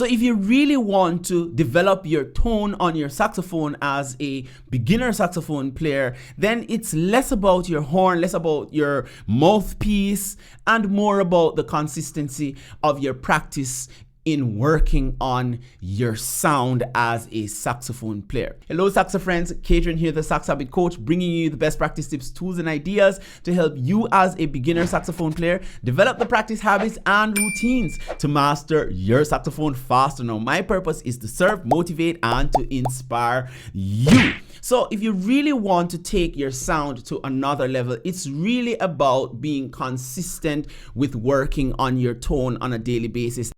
So if you really want to develop your tone on your saxophone as a beginner saxophone player, then it's less about your horn, less about your mouthpiece, and more about the consistency of your practice in working on your sound as a saxophone player. Hello saxo friends, Kadrian here, the Sax Habit Coach, bringing you the best practice tips, tools and ideas to help you as a beginner saxophone player develop the practice habits and routines to master your saxophone faster. Now my purpose is to serve, motivate and to inspire you. So if you really want to take your sound to another level, it's really about being consistent with working on your tone on a daily basis.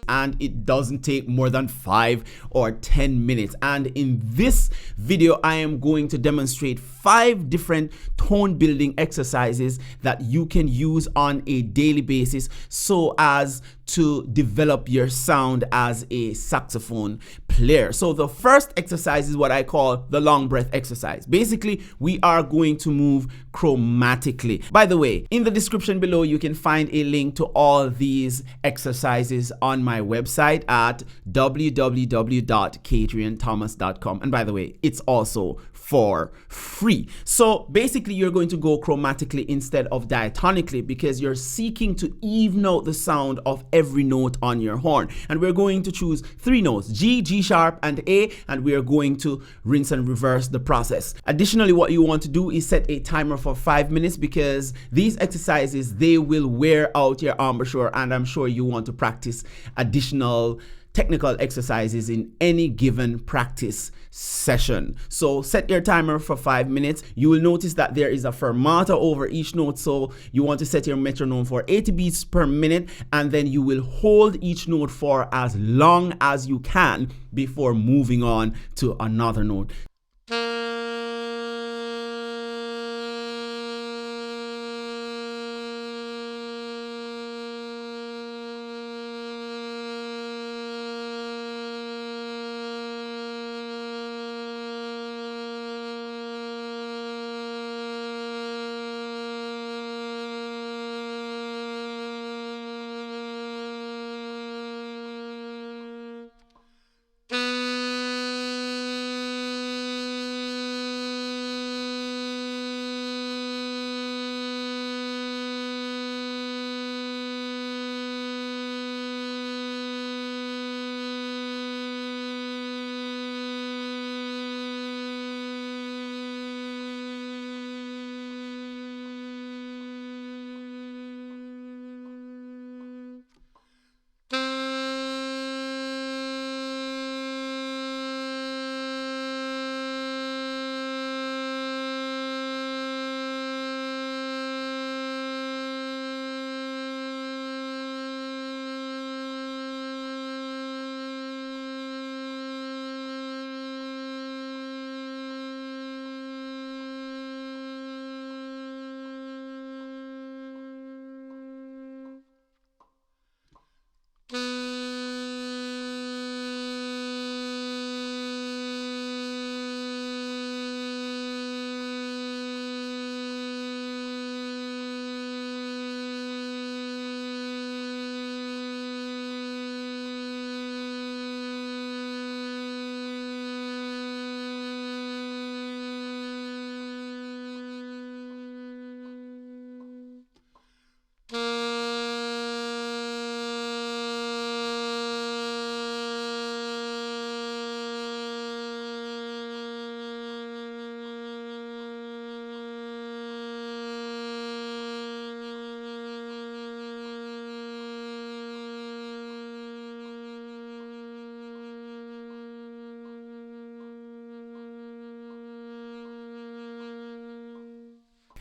And it doesn't take more than 5 or 10 minutes. And in this video, I am going to demonstrate 5 different tone building exercises that you can use on a daily basis so as to develop your sound as a saxophone player. So the first exercise is what I call the long breath exercise. Basically, we are going to move chromatically. By the way, in the description below, you can find a link to all these exercises on my website at www.kadrianthomas.com. And by the way, it's also for free. So basically, you're going to go chromatically instead of diatonically because you're seeking to even out the sound of every note on your horn. And we're going to choose 3 notes, G, G sharp, and A, and we are going to rinse and reverse the process. Additionally, what you want to do is set a timer for 5 minutes because these exercises, they will wear out your embouchure, and I'm sure you want to practice additional technical exercises in any given practice session. So set your timer for 5 minutes. You will notice that there is a fermata over each note, so you want to set your metronome for 80 beats per minute, and then you will hold each note for as long as you can before moving on to another note.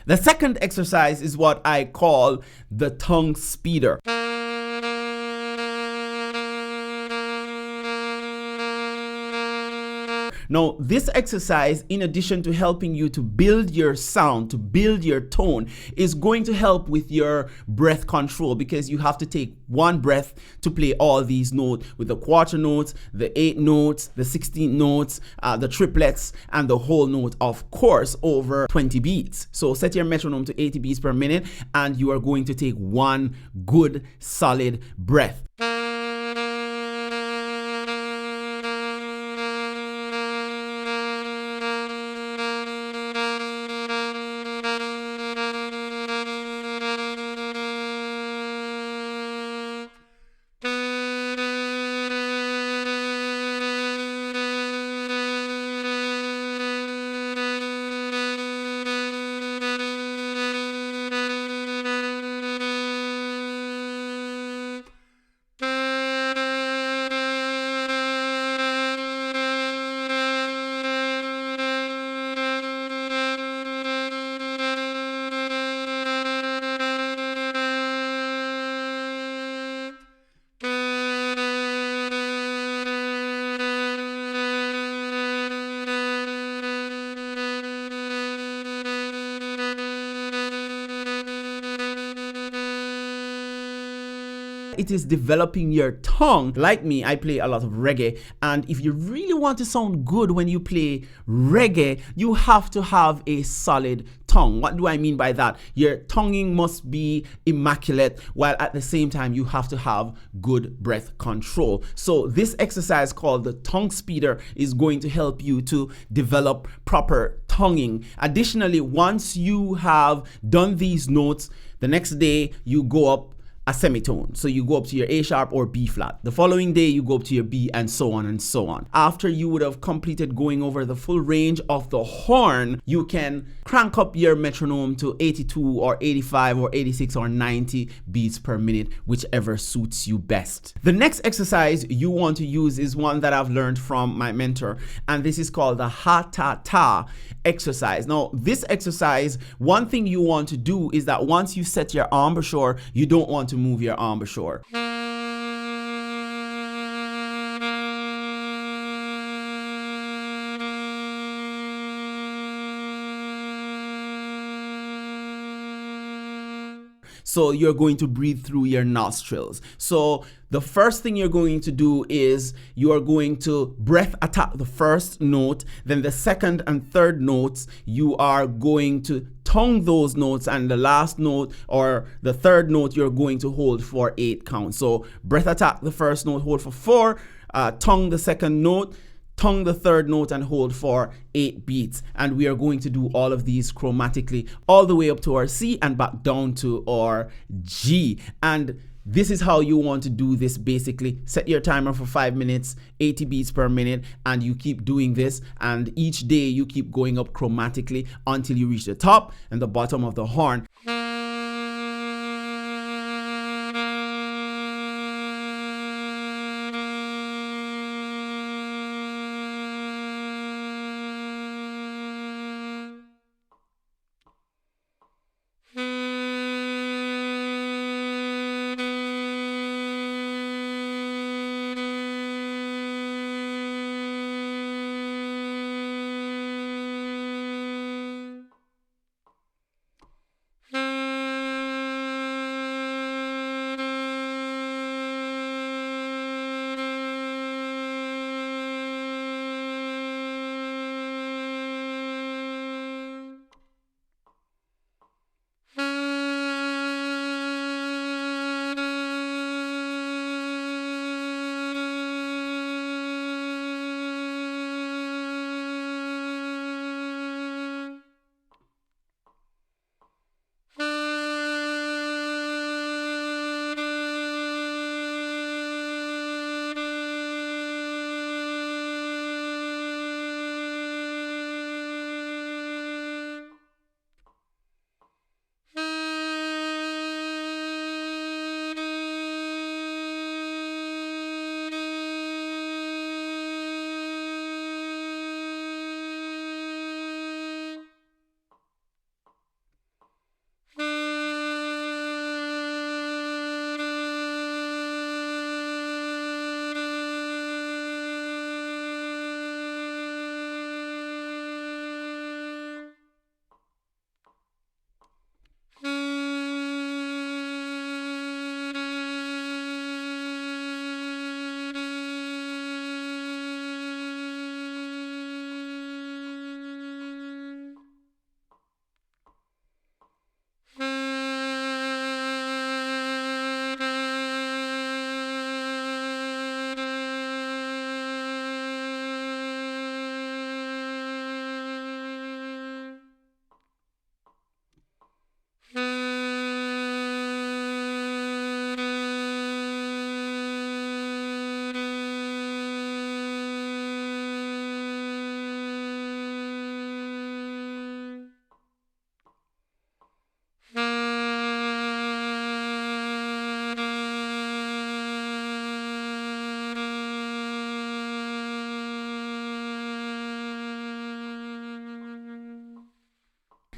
The second exercise is what I call the tongue speeder. Now, this exercise, in addition to helping you to build your sound, to build your tone, is going to help with your breath control, because you have to take one breath to play all these notes, with the quarter notes, the 8 notes, the 16 notes, the triplets, and the whole note, of course, over 20 beats. So set your metronome to 80 beats per minute, and you are going to take one good solid breath. It is developing your tongue. Like me, I play a lot of reggae, and if you really want to sound good when you play reggae, you have to have a solid tongue. What do I mean by that? Your tonguing must be immaculate, while at the same time you have to have good breath control. So this exercise called the tongue speeder is going to help you to develop proper tonguing. Additionally, once you have done these notes, the next day you go up a semitone. So you go up to your A sharp or B flat. The following day you go up to your B, and so on and so on. After you would have completed going over the full range of the horn, you can crank up your metronome to 82 or 85 or 86 or 90 beats per minute, whichever suits you best. The next exercise you want to use is one that I've learned from my mentor, and this is called the ha-ta-ta exercise. Now, this exercise, one thing you want to do is that once you set your embouchure, you don't want to move your embouchure. So you're going to breathe through your nostrils. So the first thing you're going to do is you are going to breath attack the first note, then the second and third notes, you are going to tongue those notes, and the last note or the third note you're going to hold for 8 counts. So breath attack the first note, hold for 4, tongue the second note, tongue the third note, and hold for 8 beats. And we are going to do all of these chromatically all the way up to our C and back down to our G. And this is how you want to do this. Basically, set your timer for 5 minutes, 80 beats per minute, and you keep doing this, and each day you keep going up chromatically until you reach the top and the bottom of the horn.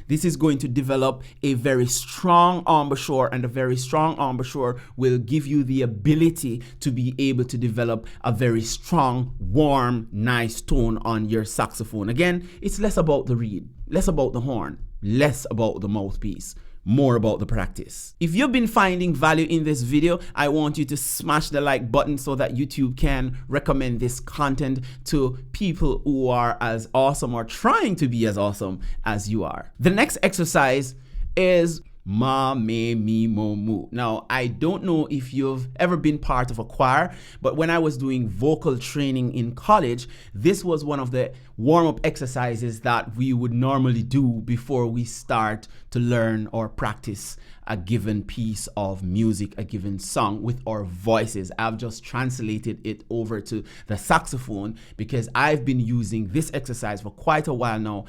This is going to develop a very strong embouchure, and a very strong embouchure will give you the ability to be able to develop a very strong, warm, nice tone on your saxophone. Again, it's less about the reed, less about the horn, less about the mouthpiece, more about the practice. If you've been finding value in this video, I want you to smash the like button so that YouTube can recommend this content to people who are as awesome or trying to be as awesome as you are. The next exercise is ma, me, mi, mo, mu. Now, I don't know if you've ever been part of a choir, but when I was doing vocal training in college, this was one of the warm-up exercises that we would normally do before we start to learn or practice a given piece of music, a given song with our voices. I've just translated it over to the saxophone because I've been using this exercise for quite a while now.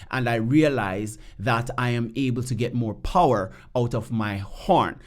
And I realize that I am able to get more power out of my horn.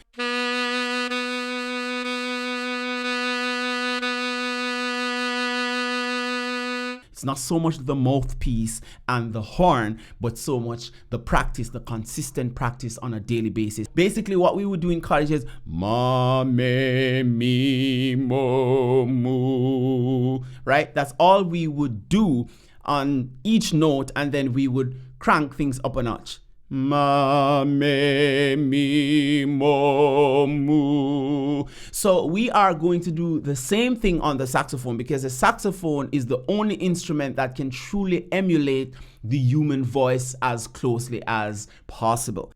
It's not so much the mouthpiece and the horn, but so much the practice, the consistent practice on a daily basis. Basically, what we would do in college is ma, me, mi, mo, mu, right? That's all we would do on each note, and then we would crank things up a notch. Ma, me, mi, mo, mu. So we are going to do the same thing on the saxophone, because the saxophone is the only instrument that can truly emulate the human voice as closely as possible.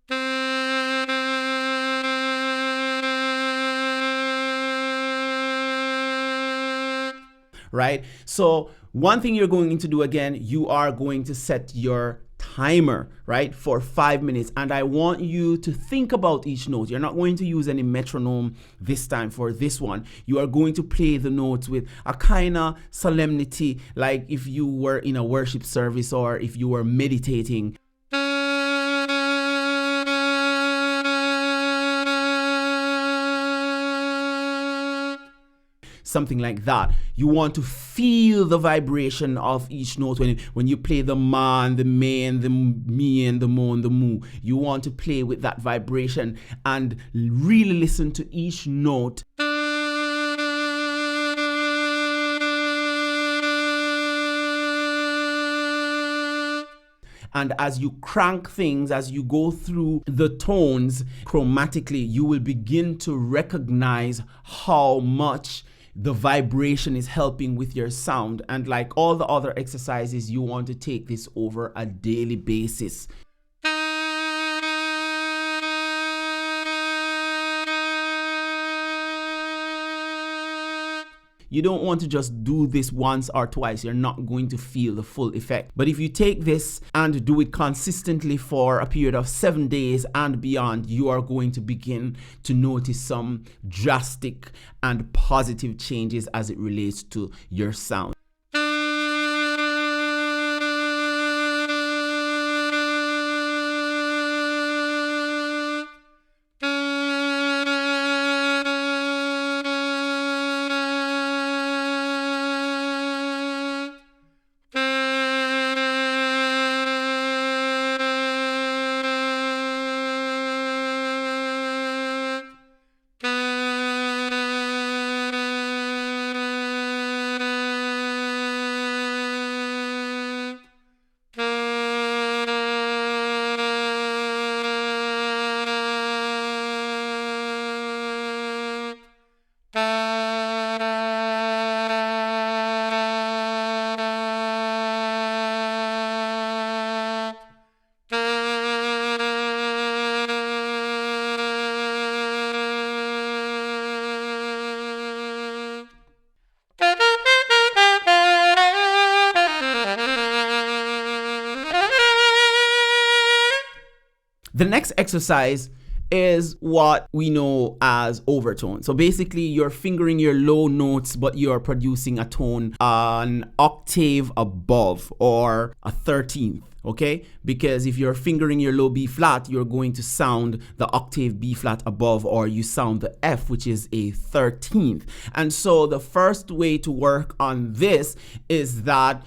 Right? So one thing you're going to do, again, you are going to set your timer, right, for 5 minutes, and I want you to think about each note. You're not going to use any metronome this time for this one. You are going to play the notes with a kind of solemnity, like if you were in a worship service or if you were meditating. Something like that. You want to feel the vibration of each note when you play the ma and the me and the mi and the mo and the mu. You want to play with that vibration and really listen to each note. And as you crank things, as you go through the tones chromatically, you will begin to recognize how much the vibration is helping with your sound. And like all the other exercises, you want to take this over a daily basis. You don't want to just do this once or twice. You're not going to feel the full effect. But if you take this and do it consistently for a period of 7 days and beyond, you are going to begin to notice some drastic and positive changes as it relates to your sound. The next exercise is what we know as overtone. So basically you're fingering your low notes, but you're producing a tone an octave above, or a 13th. Okay, because if you're fingering your low B flat, you're going to sound the octave B flat above, or you sound the F, which is a 13th. And so the first way to work on this is that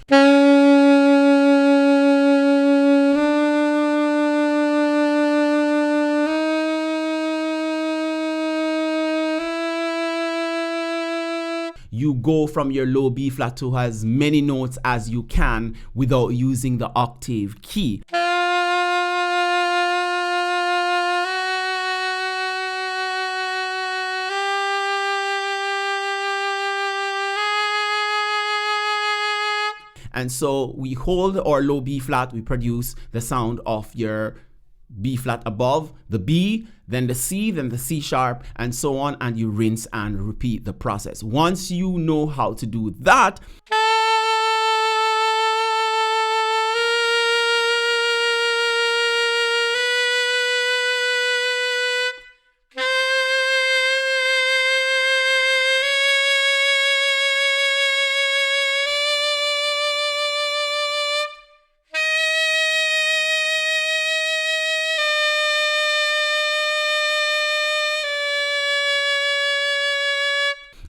you go from your low B flat to as many notes as you can without using the octave key. And so we hold our low B flat, we produce the sound of your B flat above, the B, then the C, then the C sharp, and so on, and you rinse and repeat the process. Once you know how to do that,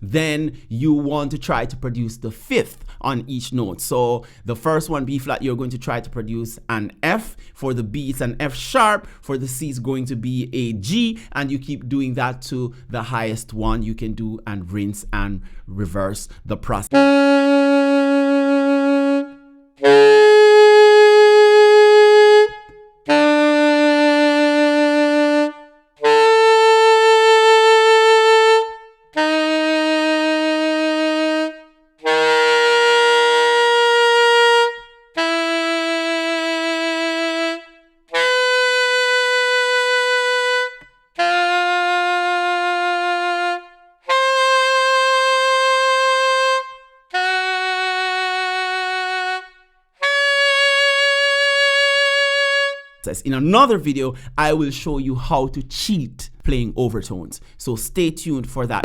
then you want to try to produce the fifth on each note. So the first one, B flat, you're going to try to produce an F. For the B, it's an F sharp. For the C, it's going to be a G, and you keep doing that to the highest one you can do, and rinse and reverse the process. In another video, I will show you how to cheat playing overtones. So stay tuned for that.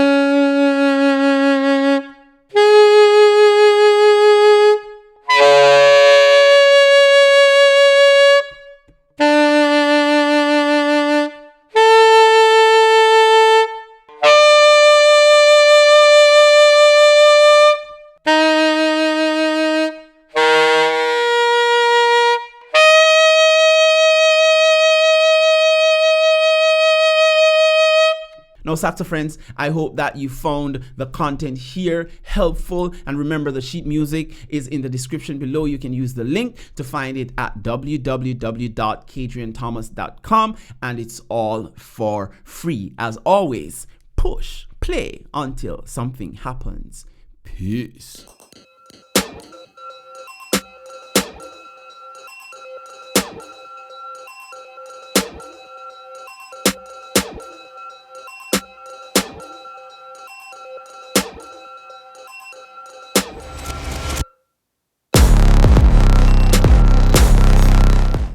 Now, Saxo friends, I hope that you found the content here helpful. And remember, the sheet music is in the description below. You can use the link to find it at www.kadrianthomas.com, and it's all for free. As always, push play until something happens. Peace.